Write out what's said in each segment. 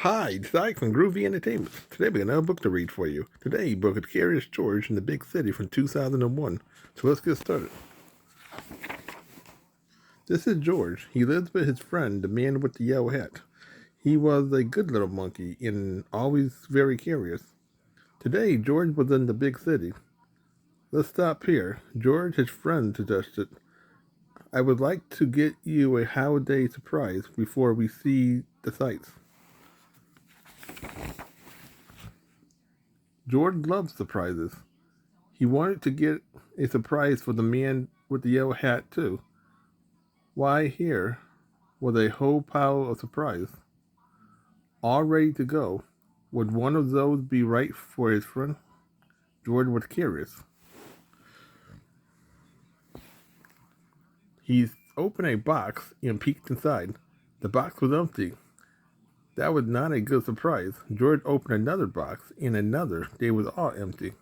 Hi, it's Ike from Groovy Entertainment. Today we got another book to read for you. Today, book is Curious George in the Big City from 2001. So let's get started. This is George. He lives with his friend, the man with the yellow hat. He was a good little monkey and always very curious. Today, George was in the big city. Let's stop here. George, his friend, suggested, I would like to get you a holiday surprise before we see the sights. George loves surprises. He wanted to get a surprise for the man with the yellow hat, too. Why, here was a whole pile of surprise, all ready to go. Would one of those be right for his friend? George was curious. He opened a box and peeked inside. The box was empty. That was not a good surprise. George opened another box and another. They was all empty.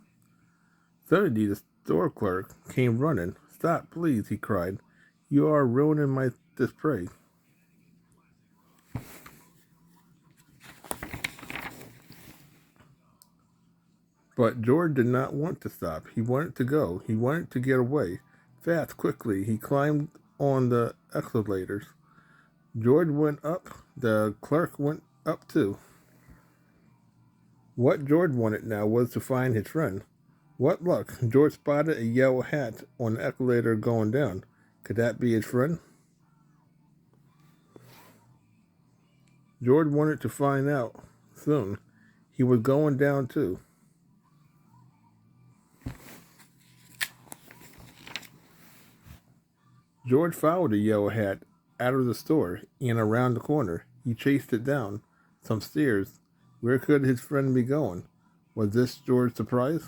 Suddenly, the store clerk came running. Stop, please, he cried. You are ruining my display. But George did not want to stop. He wanted to go. He wanted to get away. Fast, quickly, he climbed on the escalators. George went up. The clerk went up too. What George wanted now was to find his friend. What luck! George spotted a yellow hat on the escalator going down. Could that be his friend? George wanted to find out soon. He was going down too. George followed the yellow hat out of the store and around the corner. He chased it down some stairs. Where could his friend be going? Was this George's surprise?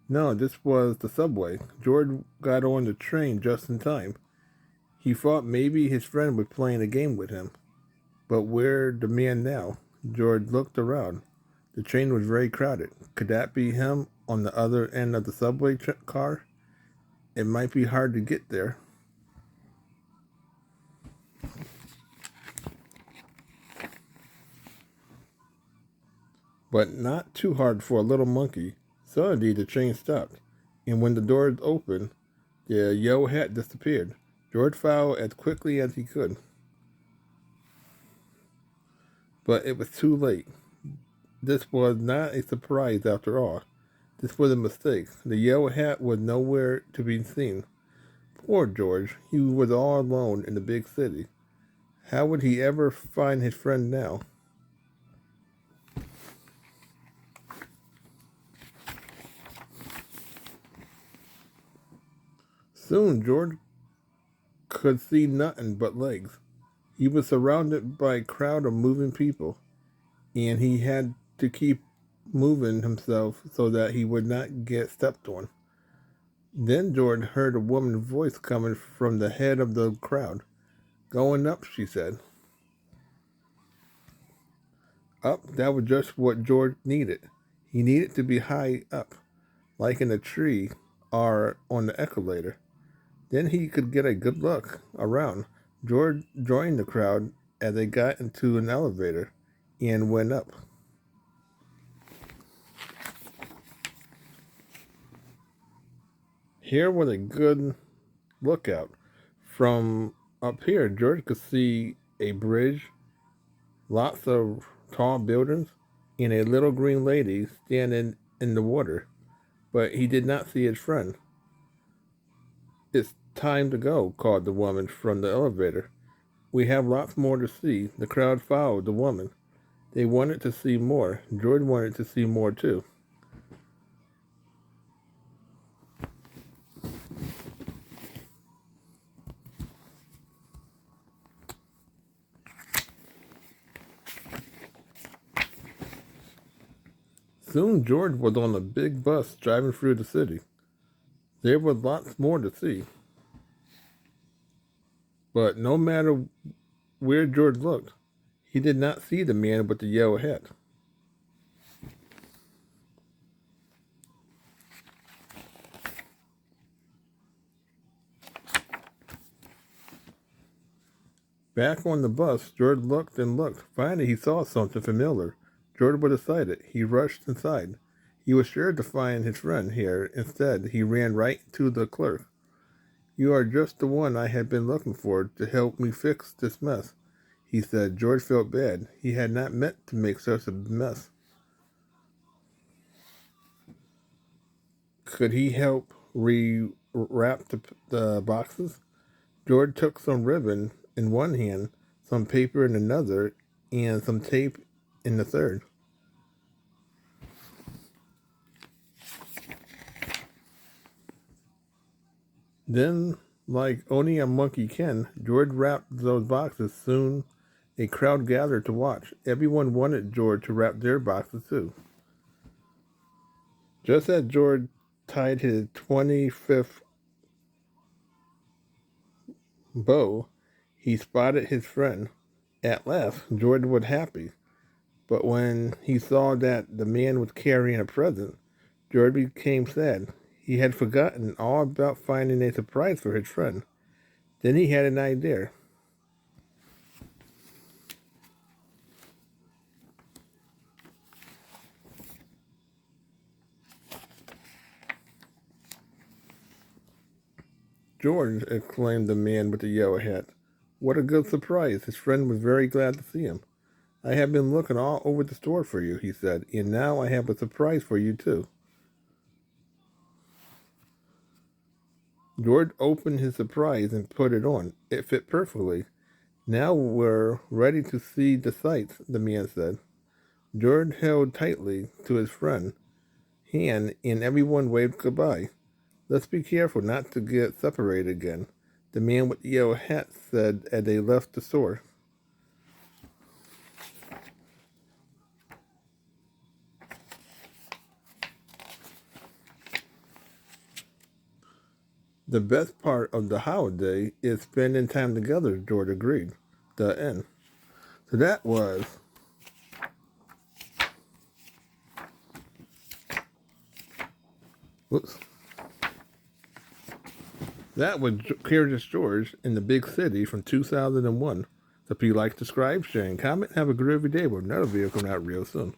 No, this was the subway. George got on the train just in time. He thought maybe his friend was playing a game with him. But where the man now? George looked around. The train was very crowded. Could that be him on the other end of the subway car? It might be hard to get there. But not too hard for a little monkey. Suddenly the train stopped, and when the doors opened, the yellow hat disappeared. George followed as quickly as he could. But it was too late. This was not a surprise after all. This was a mistake. The yellow hat was nowhere to be seen. Poor George. He was all alone in the big city. How would he ever find his friend now? Soon George could see nothing but legs. He was surrounded by a crowd of moving people, and he had to keep moving himself so that he would not get stepped on. Then George heard a woman's voice coming from the head of the crowd. Going up, she said. Up, that was just what George needed. He needed to be high up, like in a tree or on the escalator. Then he could get a good look around. George joined the crowd as they got into an elevator and went up. Here was a good lookout. From up here, George could see a bridge, lots of tall buildings, and a little green lady standing in the water. But he did not see his friend. It's time to go, called the woman from the elevator. We have lots more to see. The crowd followed the woman. They wanted to see more. George wanted to see more too. Soon George was on a big bus driving through the city. There was lots more to see. But no matter where George looked, he did not see the man with the yellow hat. Back on the bus, George looked and looked. Finally, he saw something familiar. George was excited. He rushed inside. He was sure to find his friend here. Instead, he ran right to the clerk. "You are just the one I had been looking for to help me fix this mess," he said. George felt bad. He had not meant to make such a mess. Could he help rewrap the boxes? George took some ribbon in one hand, some paper in another, and some tape in the third. Then, like only a monkey can, George wrapped those boxes. Soon a crowd gathered to watch. Everyone wanted George to wrap their boxes too. Just as George tied his 25th bow, he spotted his friend. At last, George was happy. But when he saw that the man was carrying a present, George became sad. He had forgotten all about finding a surprise for his friend. Then he had an idea. "George," exclaimed the man with the yellow hat, "what a good surprise!" His friend was very glad to see him. "I have been looking all over the store for you," he said, "and now I have a surprise for you, too." George opened his surprise and put it on. It fit perfectly. "Now we're ready to see the sights," the man said. George held tightly to his friend's hand, and everyone waved goodbye. "Let's be careful not to get separated again," the man with the yellow hat said as they left the store. "The best part of the holiday is spending time together," George agreed. The end. So that was whoops. That was Curious George in the Big City from 2001. So if you like, subscribe, share, and comment, have a groovy day with another video coming out real soon.